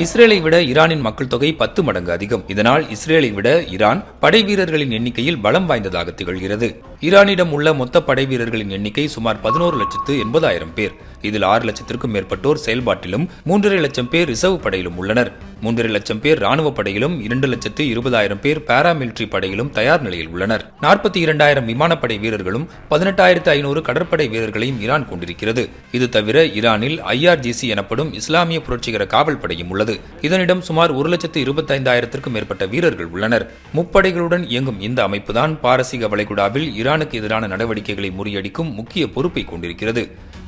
இஸ்ரேலை விட ஈரானின் மக்கள் தொகை 10 மடங்கு அதிகம். இதனால் இஸ்ரேலை விட ஈரான் படை வீரர்களின் எண்ணிக்கையில் பலம் வாய்ந்ததாக திகழ்கிறது. ஈரானிடம் உள்ள மொத்த படை வீரர்களின் எண்ணிக்கை சுமார் 11,80,000 பேர். இதில் 6 லட்சத்திற்கும் மேற்பட்டோர் செயல்பாட்டிலும் 3.5 லட்சம் பேர் ரிசர்வ் படையிலும் உள்ளனர். 3.5 லட்சம் பேர் ராணுவ படையிலும் 2,20,000 பேர் பாராமிலிட்டரி படையிலும் தயார் நிலையில் உள்ளனர். 42,000 விமானப்படை வீரர்களும் 18,500 கடற்படை வீரர்களையும் ஈரான் கொண்டிருக்கிறது. இது தவிர ஈரானில் IRGC எனப்படும் இஸ்லாமிய புரட்சிகர காவல் படையும் உள்ளது. இதனிடம் சுமார் 1,25,000க்கும் மேற்பட்ட வீரர்கள் உள்ளனர். முப்படைகளுடன் இயங்கும் இந்த அமைப்புதான் பாரசீக வளைகுடாவில் ஈரானுக்கு எதிரான நடவடிக்கைகளை முறியடிக்கும் முக்கிய பொறுப்பை கொண்டிருக்கிறது.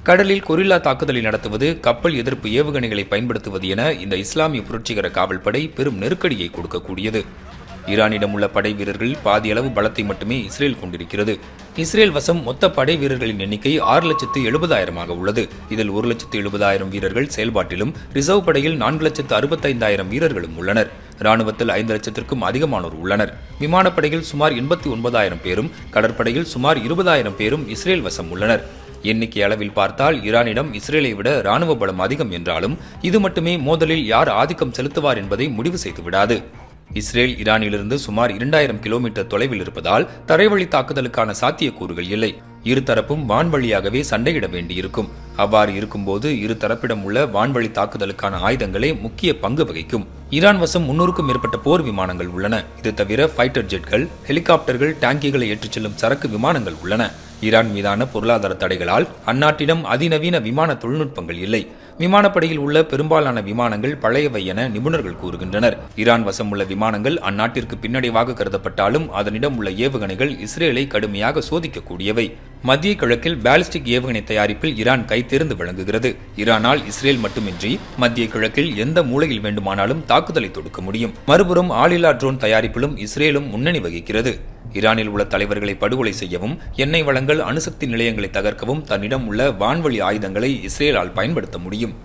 கடலில் கொரில்லா தாக்குதலை நடத்துவது, கப்பல் எதிர்ப்பு ஏவுகணைகளை பயன்படுத்துவது என இந்த இஸ்லாமிய புரட்சிகர காவல் படை பெரும் நெருக்கடியை கொடுக்கக்கூடியது. ஈரானிடம் உள்ள படை வீரர்கள் பாதி அளவு பலத்தை மட்டுமே இஸ்ரேல் கொண்டிருக்கிறது. இஸ்ரேல் வசம் மொத்த படை வீரர்களின் எண்ணிக்கை 6,70,000 உள்ளது. இதில் 1,70,000 வீரர்கள் செயல்பாட்டிலும் ரிசர்வ் படையில் 4,65,000 வீரர்களும் உள்ளனர். ராணுவத்தில் 5 லட்சத்திற்கும் அதிகமானோர் உள்ளனர். விமானப்படையில் சுமார் 89,000 பேரும், கடற்படையில் சுமார் 20,000 பேரும் இஸ்ரேல் வசம் உள்ளனர். எண்ணிக்கை அளவில் பார்த்தால் ஈரானிடம் இஸ்ரேலை விட ராணுவ பலம் அதிகம் என்றாலும் இது மட்டுமே மோதலில் யார் ஆதிக்கம் செலுத்துவார் என்பதை முடிவு செய்து விடாது. இஸ்ரேல் ஈரானிலிருந்து சுமார் 2000 கிலோமீட்டர் தொலைவில் இருப்பதால் தரைவழி தாக்குதலுக்கான சாத்தியக்கூறுகள் இல்லை. இருதரப்பும் வான்வழியாகவே சண்டையிட வேண்டியிருக்கும். அவ்வாறு இருக்கும்போது இருதரப்பிடம் உள்ள வான்வழி தாக்குதலுக்கான ஆயுதங்களே முக்கிய பங்கு வகிக்கும். ஈரான் வசம் 300க்கும் மேற்பட்ட போர் விமானங்கள் உள்ளன. இது தவிர ஃபைட்டர் ஜெட்கள், ஹெலிகாப்டர்கள், டாங்கிகளை ஏற்றிச் செல்லும் சரக்கு விமானங்கள் உள்ளன. ஈரான் மீதான பொருளாதார தடைகளால் அந்நாட்டிடம் அதிநவீன விமான தொழில்நுட்பங்கள் இல்லை. விமானப்படையில் உள்ள பெரும்பாலான விமானங்கள் பழையவை என நிபுணர்கள் கூறுகின்றனர். ஈரான் வசம் உள்ள விமானங்கள் அந்நாட்டிற்கு பின்னடைவாக கருதப்பட்டாலும் அதனிடம் உள்ள ஏவுகணைகள் இஸ்ரேலை கடுமையாக சோதிக்கக்கூடியவை. மத்திய கிழக்கில் பாலிஸ்டிக் ஏவுகணை தயாரிப்பில் ஈரான் கைதேர்ந்து விளங்குகிறது. ஈரானால் இஸ்ரேல் மட்டுமின்றி மத்திய கிழக்கில் எந்த மூலையில் வேண்டுமானாலும் தாக்குதலை தொடுக்க முடியும். மறுபுறம் ஆளில்லா ட்ரோன் தயாரிப்பிலும் இஸ்ரேலும் முன்னணி வகிக்கிறது. ஈரானில் உள்ள தலைவர்களை படுகொலை செய்யவும், எண்ணெய் வளங்கள், அணுசக்தி நிலையங்களை தகர்க்கவும் தன்னிடம் உள்ள வான்வழி ஆயுதங்களை இஸ்ரேலால் பயன்படுத்த முடியும்.